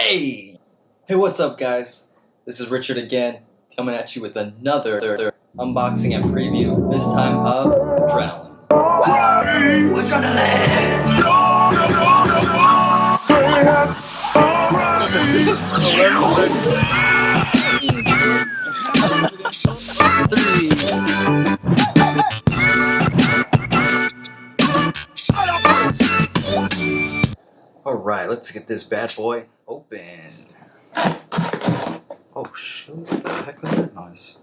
Hey! Hey, what's up, guys? This is Richard again, coming at you with another unboxing and preview, this time of Adrenaline. Woo! Adrenaline! Alright, let's get this bad boy open. Oh shoot, what the heck was that noise?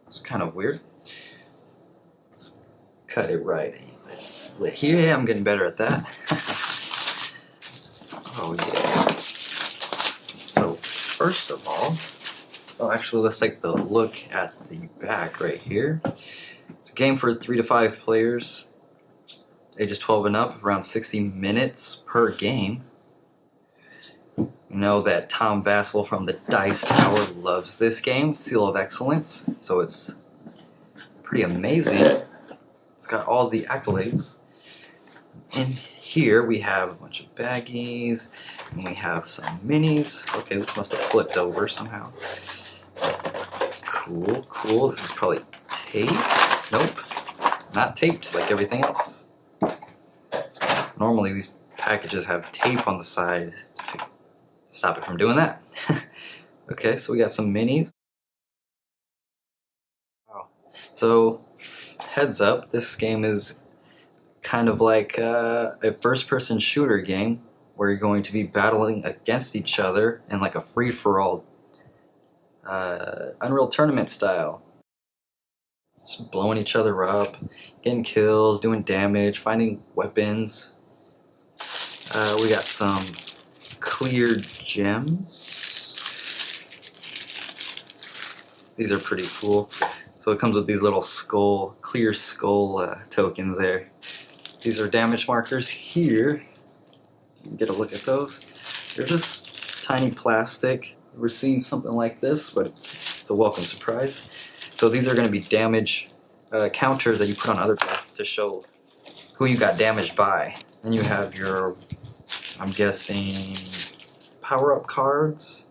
It's kind of weird. Let's cut it right. Here, I'm getting better at that. Oh yeah. So, first of all, actually let's take the look at the back right here. It's a game for 3 to 5 players, ages 12 and up, around 60 minutes per game. You know that Tom Vasel from the Dice Tower loves this game, Seal of Excellence, so it's pretty amazing. It's got all the accolades. In here we have a bunch of baggies, and we have some minis. Okay, this must have flipped over somehow. Cool, cool. This is probably taped. Nope, not taped like everything else. Normally these packages have tape on the side to stop it from doing that. Okay, so we got some minis. Wow. So, heads up, this game is kind of like a first-person shooter game where you're going to be battling against each other in like a free-for-all Unreal Tournament style. Just blowing each other up, getting kills, doing damage, finding weapons. We got some clear gems. These are pretty cool. So it comes with these little clear skull tokens there. These are damage markers here. You can get a look at those. They're just tiny plastic. We're seeing something like this, but it's a welcome surprise. So these are going to be damage counters that you put on other people to show who you got damaged by. Then you have your, I'm guessing, power-up cards.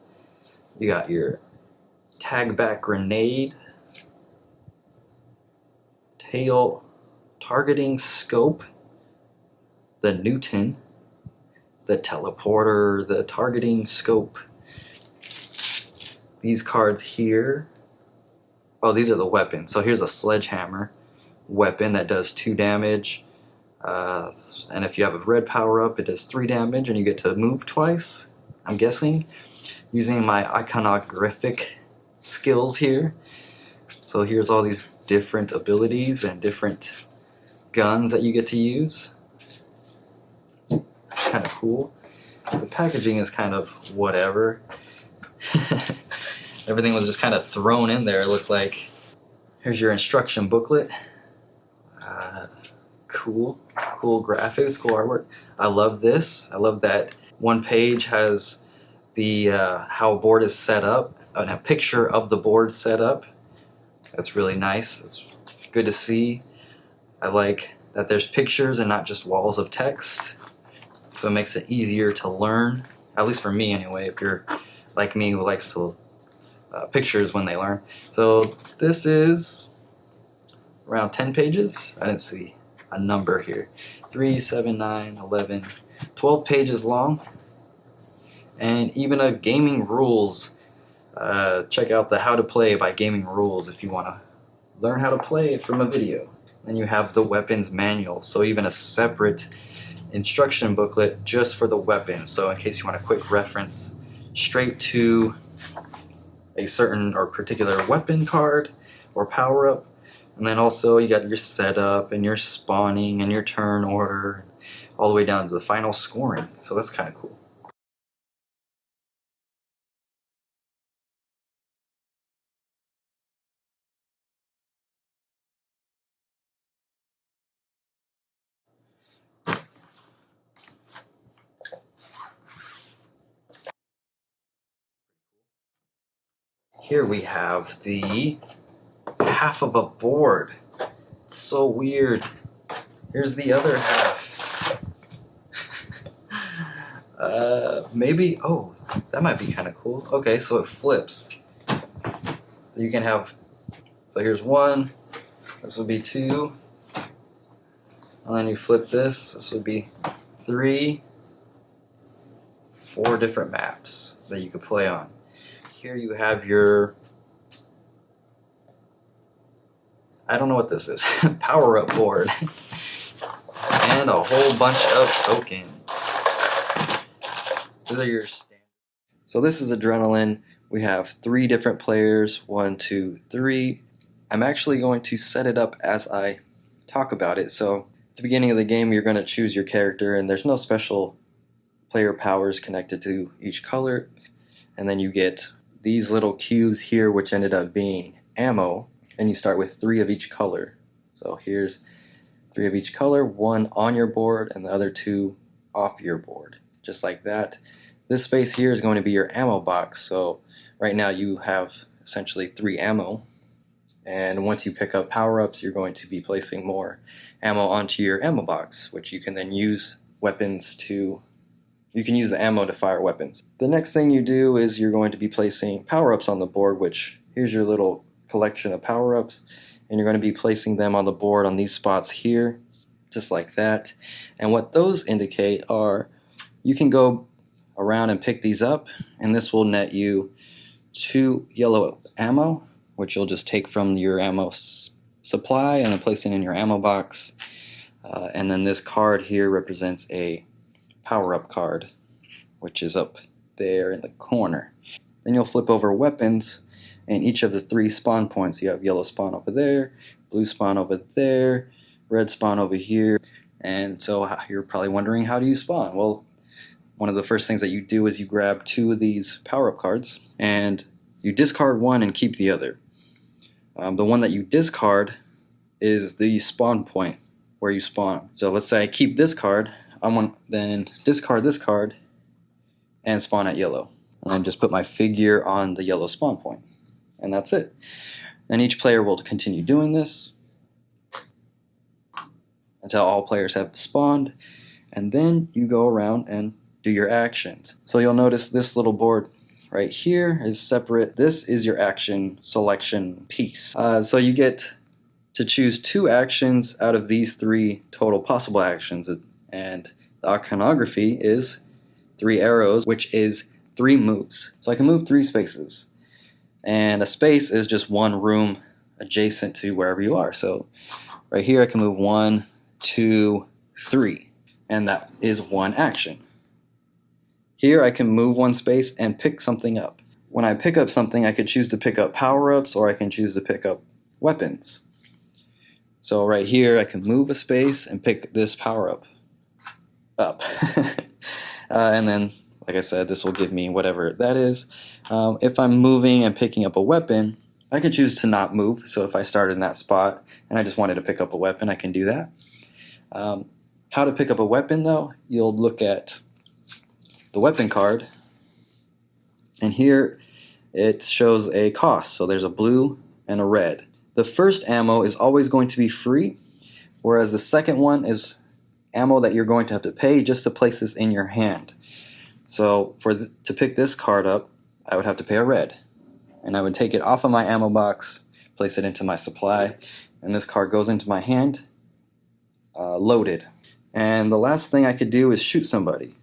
You got your tag back grenade, tail targeting scope, the Newton, the teleporter, the targeting scope. These cards here, oh, these are the weapons. So here's a sledgehammer weapon that does 2 damage. And if you have a red power-up, it does 3 damage, and you get to move twice, I'm guessing, using my iconographic skills here. So here's all these different abilities and different guns that you get to use. Kind of cool. The packaging is kind of whatever. Everything was just kind of thrown in there, it looked like. Here's your instruction booklet. Cool graphics, cool artwork. I love this. I love that one page has the how a board is set up, and a picture of the board set up. That's really nice. It's good to see. I like that there's pictures and not just walls of text, so it makes it easier to learn, at least for me anyway, if you're like me who likes to pictures when they learn. So this is around 10 pages. I didn't see a number here. 3, 7, 9, 11, 12 pages long. And even a gaming rules. Check out the How to Play by Gaming Rules if you want to learn how to play from a video. Then you have the weapons manual, so even a separate instruction booklet just for the weapons. So in case you want a quick reference straight to a certain or particular weapon card or power-up. And then also you got your setup and your spawning and your turn order, all the way down to the final scoring. So that's kind of cool. Here we have the half of a board. It's so weird. Here's the other half. Maybe, oh, that might be kind of cool. Okay, so it flips. So you can have, so here's one, this would be two, and then you flip this would be three, four different maps that you could play on. Here you have your, I don't know what this is, power-up board, and a whole bunch of tokens. These are your standard. So this is Adrenaline. We have 3 different players, 1, 2, 3. I'm actually going to set it up as I talk about it. So at the beginning of the game, you're going to choose your character, and there's no special player powers connected to each color. And then you get these little cubes here, which ended up being ammo, and you start with 3 of each color. So here's 3 of each color, 1 on your board and the other 2 off your board, just like that. This space here is going to be your ammo box. So right now you have essentially 3 ammo, and once you pick up power-ups, you're going to be placing more ammo onto your ammo box, which you can then use weapons to, you can use the ammo to fire weapons. The next thing you do is you're going to be placing power-ups on the board, which here's your little collection of power-ups, and you're going to be placing them on the board on these spots here, just like that. And what those indicate are, you can go around and pick these up, and this will net you 2 yellow ammo, which you'll just take from your ammo supply and then place it in your ammo box. And then this card here represents a power-up card, which is up there in the corner. Then you'll flip over weapons, and each of the 3 spawn points, you have yellow spawn over there, blue spawn over there, red spawn over here. And so you're probably wondering, how do you spawn? Well, one of the first things that you do is you grab 2 of these power-up cards, and you discard one and keep the other. The one that you discard is the spawn point where you spawn. So let's say I keep this card, I want then discard this card and spawn at yellow. And then just put my figure on the yellow spawn point. And that's it. And each player will continue doing this until all players have spawned, and then you go around and do your actions. So you'll notice this little board right here is separate. This is your action selection piece. So you get to choose 2 actions out of these 3 total possible actions, and the iconography is 3 arrows, which is 3 moves. So I can move 3 spaces, and a space is just one room adjacent to wherever you are. So right here I can move 1, 2, 3, and that is 1 action. Here I can move 1 space and pick something up. When I pick up something, I could choose to pick up power-ups, or I can choose to pick up weapons. So right here I can move a space and pick this power-up up. And then, like I said, this will give me whatever that is. If I'm moving and picking up a weapon, I can choose to not move. So if I started in that spot and I just wanted to pick up a weapon, I can do that. How to pick up a weapon, though, you'll look at the weapon card, and here it shows a cost. So there's a blue and a red. The first ammo is always going to be free, whereas the second one is ammo that you're going to have to pay just to place this in your hand. So to pick this card up, I would have to pay a red, and I would take it off of my ammo box, place it into my supply, and this card goes into my hand loaded. And the last thing I could do is shoot somebody.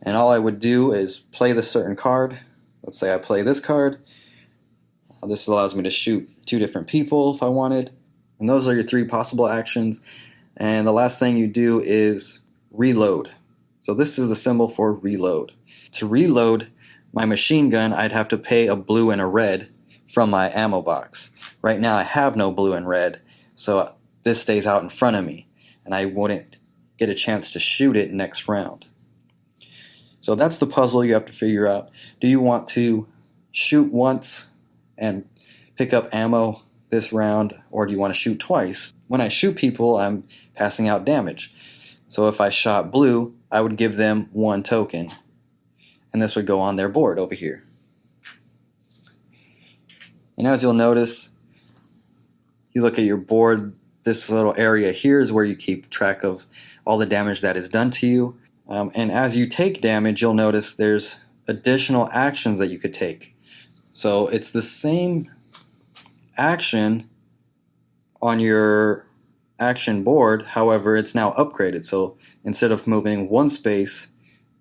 And all I would do is play the certain card. Let's say I play this card. This allows me to shoot 2 different people if I wanted. And those are your 3 possible actions. And the last thing you do is reload. So this is the symbol for reload. To reload my machine gun, I'd have to pay a blue and a red from my ammo box. Right now I have no blue and red, so this stays out in front of me, and I wouldn't get a chance to shoot it next round. So that's the puzzle you have to figure out. Do you want to shoot once and pick up ammo this round, or do you want to shoot twice? When I shoot people, I'm passing out damage. So if I shot blue, I would give them 1 token, and this would go on their board over here. And as you'll notice, you look at your board, this little area here is where you keep track of all the damage that is done to you. And as you take damage, you'll notice there's additional actions that you could take. So it's the same action on your action board, however, it's now upgraded. So instead of moving one space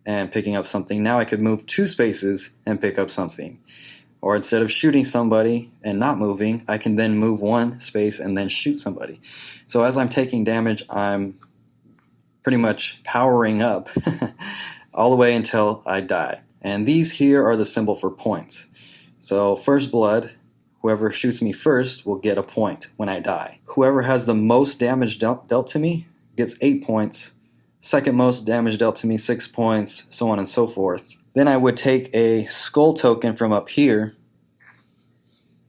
and picking up something, now I could move 2 spaces and pick up something. Or instead of shooting somebody and not moving, I can then move 1 space and then shoot somebody. So as I'm taking damage, I'm pretty much powering up all the way until I die. And these here are the symbol for points. So first blood, whoever shoots me first will get a point when I die. Whoever has the most damage dealt to me gets 8 points. Second most damage dealt to me, 6 points, so on and so forth. Then I would take a skull token from up here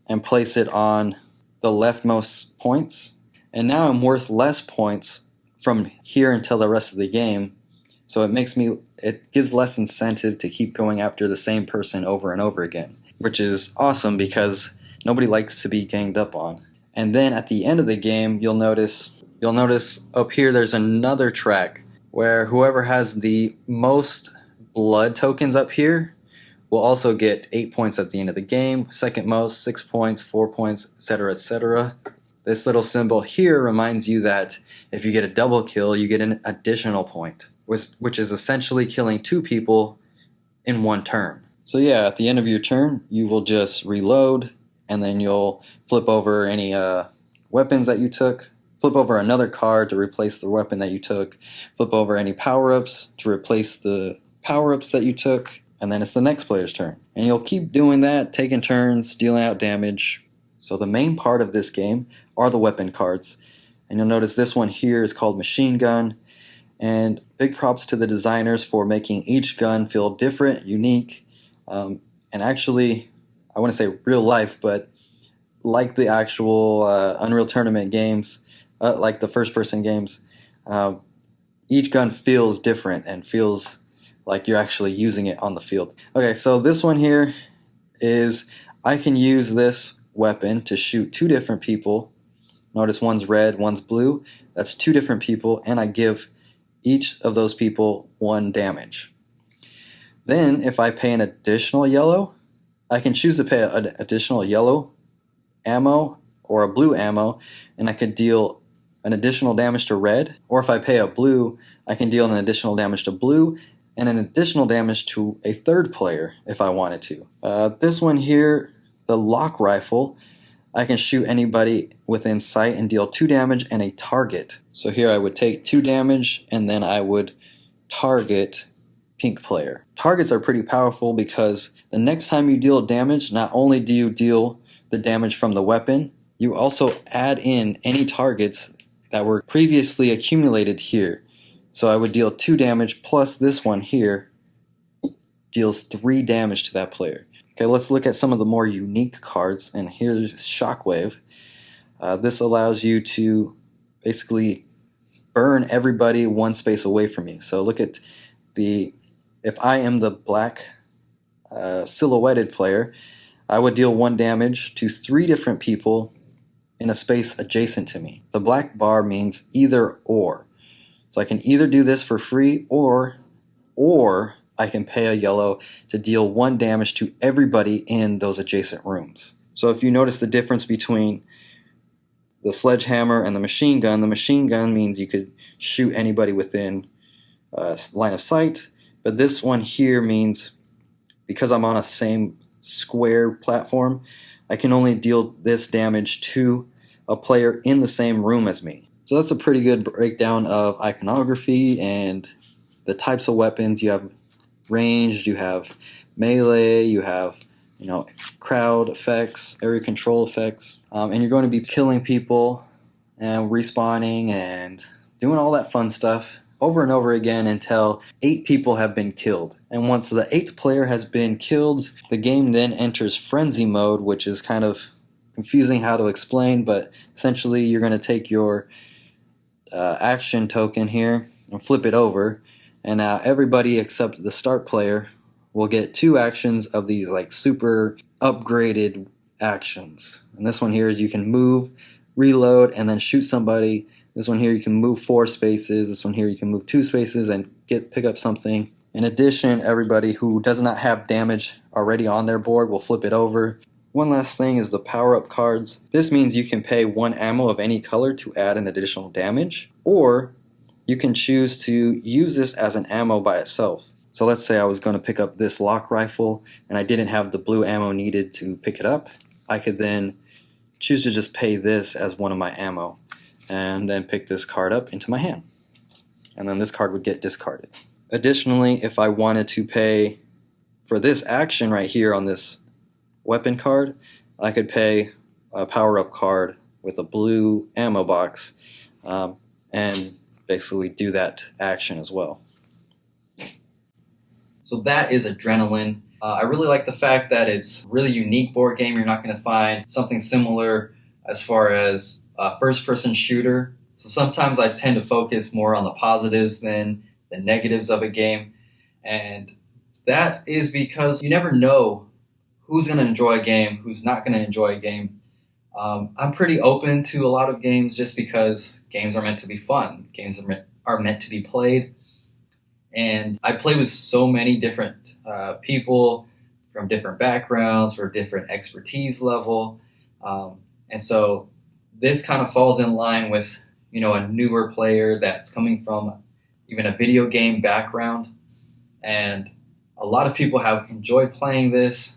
and place it on the leftmost points. And now I'm worth less points from here until the rest of the game. So it gives less incentive to keep going after the same person over and over again, which is awesome because nobody likes to be ganged up on. And then at the end of the game, you'll notice up here there's another track where whoever has the most blood tokens up here will also get 8 points at the end of the game. Second most, 6 points, 4 points, etc., etc. This little symbol here reminds you that if you get a double kill, you get an additional point, which is essentially killing 2 people in 1 turn. So yeah, at the end of your turn, you will just reload, and then you'll flip over any weapons that you took, flip over another card to replace the weapon that you took, flip over any power-ups to replace the power-ups that you took, and then it's the next player's turn. And you'll keep doing that, taking turns, dealing out damage. So the main part of this game are the weapon cards. And you'll notice this one here is called Machine Gun. And big props to the designers for making each gun feel different, unique, and actually, I want to say real life, but like the actual Unreal Tournament games, like the first-person games, each gun feels different and feels like you're actually using it on the field. Okay, so this one here is, I can use this weapon to shoot 2 different people. Notice one's red, one's blue. That's 2 different people, and I give each of those people 1 damage. Then if I pay an additional yellow, I can choose to pay an additional yellow ammo or a blue ammo, and I could deal an additional damage to red. Or if I pay a blue, I can deal an additional damage to blue and an additional damage to a third player if I wanted to. This one here, the lock rifle, I can shoot anybody within sight and deal 2 damage and a target. So here I would take 2 damage and then I would target pink player. Targets are pretty powerful because the next time you deal damage, not only do you deal the damage from the weapon, you also add in any targets that were previously accumulated here. So I would deal 2 damage plus this one here deals 3 damage to that player. Okay, let's look at some of the more unique cards, and here's Shockwave. This allows you to basically burn everybody 1 space away from you. So look at if I am the black silhouetted player, I would deal 1 damage to 3 different people in a space adjacent to me. The black bar means either or. So I can either do this for free or I can pay a yellow to deal 1 damage to everybody in those adjacent rooms. So if you notice the difference between the sledgehammer and the machine gun means you could shoot anybody within line of sight, but this one here means because I'm on a same square platform, I can only deal this damage to a player in the same room as me. So that's a pretty good breakdown of iconography and the types of weapons. You have ranged, you have melee, you have crowd effects, area control effects, and you're going to be killing people and respawning and doing all that fun stuff over and over again until 8 people have been killed. And once the 8th player has been killed, the game then enters frenzy mode, which is kind of confusing how to explain, but essentially you're going to take your action token here and flip it over, and now everybody except the start player will get 2 actions of these like super upgraded actions. And this one here is you can move, reload, and then shoot somebody This one here you can move 4 spaces. This one here you can move 2 spaces and pick up something. In addition, everybody who does not have damage already on their board will flip it over. One last thing is the power-up cards. This means you can pay 1 ammo of any color to add an additional damage, or you can choose to use this as an ammo by itself. So let's say I was going to pick up this lock rifle and I didn't have the blue ammo needed to pick it up. I could then choose to just pay this as one of my ammo and then pick this card up into my hand. And then this card would get discarded. Additionally, if I wanted to pay for this action right here on this weapon card, I could pay a power-up card with a blue ammo box and basically do that action as well. So that is Adrenaline. I really like the fact that it's a really unique board game. You're not going to find something similar as far as a first-person shooter. So sometimes I tend to focus more on the positives than the negatives of a game. And that is because you never know who's going to enjoy a game, who's not going to enjoy a game. I'm pretty open to a lot of games just because games are meant to be fun. Games are meant to be played. And I play with so many different people from different backgrounds, for different expertise level. And so this kind of falls in line with, a newer player that's coming from even a video game background. And a lot of people have enjoyed playing this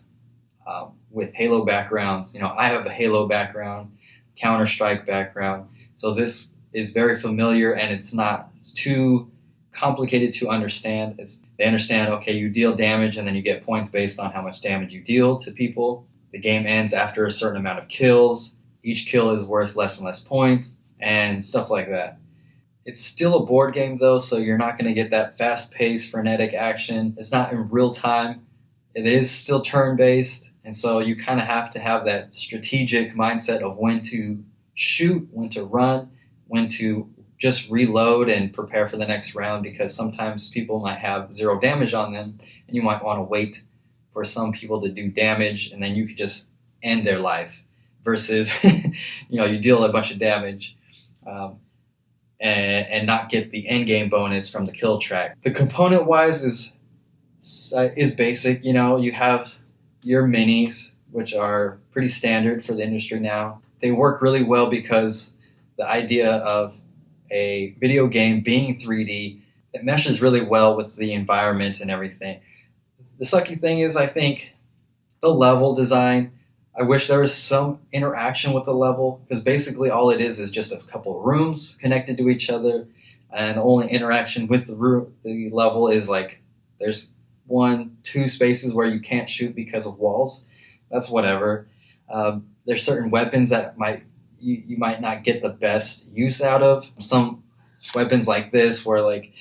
with Halo backgrounds. I have a Halo background, Counter-Strike background. So this is very familiar, and it's not too complicated to understand. They understand, okay, you deal damage and then you get points based on how much damage you deal to people. The game ends after a certain amount of kills. Each kill is worth less and less points and stuff like that. It's still a board game though, so you're not going to get that fast-paced, frenetic action. It's not in real time. It is still turn-based, and so you kind of have to have that strategic mindset of when to shoot, when to run, when to just reload and prepare for the next round, because sometimes people might have 0 damage on them and you might want to wait for some people to do damage and then you could just end their life versus you deal a bunch of damage and not get the end game bonus from the kill track. The component wise is basic. You have your minis, which are pretty standard for the industry now. They work really well because the idea of a video game being 3D, it meshes really well with the environment and everything. The sucky thing is, I think, the level design. I wish there was some interaction with the level, because basically all it is just a couple of rooms connected to each other, and the only interaction with the level is like there's 1-2 spaces where you can't shoot because of walls. That's whatever. There's certain weapons that you might not get the best use out of. Some weapons like this where like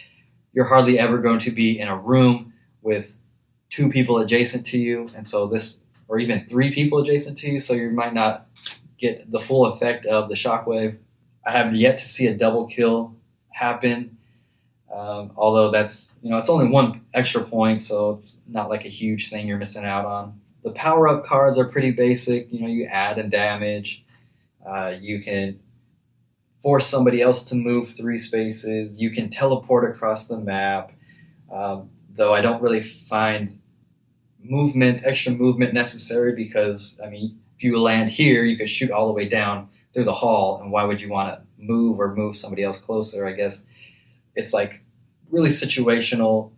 you're hardly ever going to be in a room with 2 people adjacent to you, and so or even 3 people adjacent to you, so you might not get the full effect of the shockwave. I have yet to see a double kill happen, although that's, it's only 1 extra point, so it's not like a huge thing you're missing out on. The power-up cards are pretty basic. You add and damage. You can force somebody else to move 3 spaces. You can teleport across the map, though I don't really find extra movement necessary, because, if you land here, you could shoot all the way down through the hall, and why would you want to move somebody else closer? I guess it's like really situational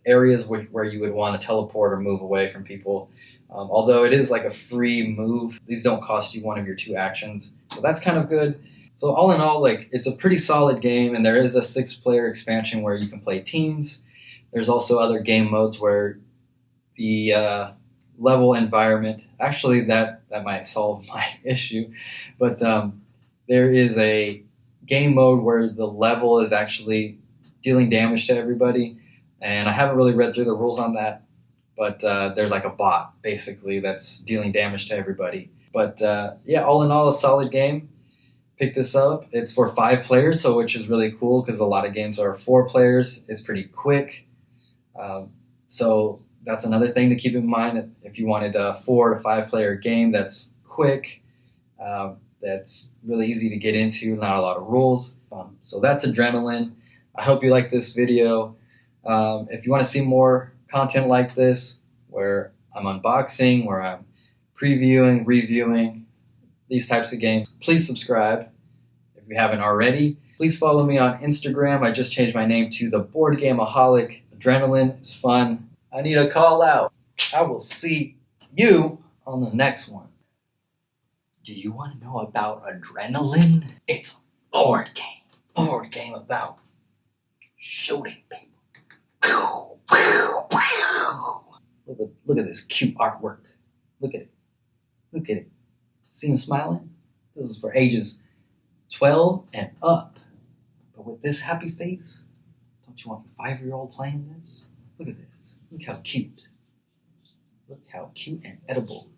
areas where you would want to teleport or move away from people. Although it is like a free move, these don't cost you one of your 2 actions. So that's kind of good. So all in all, it's a pretty solid game, and there is a 6-player expansion where you can play teams. There's also other game modes where the level environment, actually that might solve my issue, but there is a game mode where the level is actually dealing damage to everybody, and I haven't really read through the rules on that. But there's like a bot, basically, that's dealing damage to everybody. But all in all, a solid game. Pick this up. It's for 5 players, which is really cool, because a lot of games are 4 players. It's pretty quick. So that's another thing to keep in mind. If you wanted a 4 to 5 player game that's quick, that's really easy to get into, not a lot of rules. So that's Adrenaline. I hope you like this video. If you want to see more content like this, where I'm unboxing, where I'm previewing, reviewing these types of games, please subscribe if you haven't already. Please follow me on Instagram. I just changed my name to The Board Gameaholic. Adrenaline is fun. I need a call out. I will see you on the next one. Do you want to know about Adrenaline? It's a board game. Board game about shooting people. Look at this cute artwork. Look at it. Look at it. See him smiling? This is for ages 12 and up. But with this happy face, don't you want your 5-year-old playing this? Look at this. Look how cute. Look how cute and edible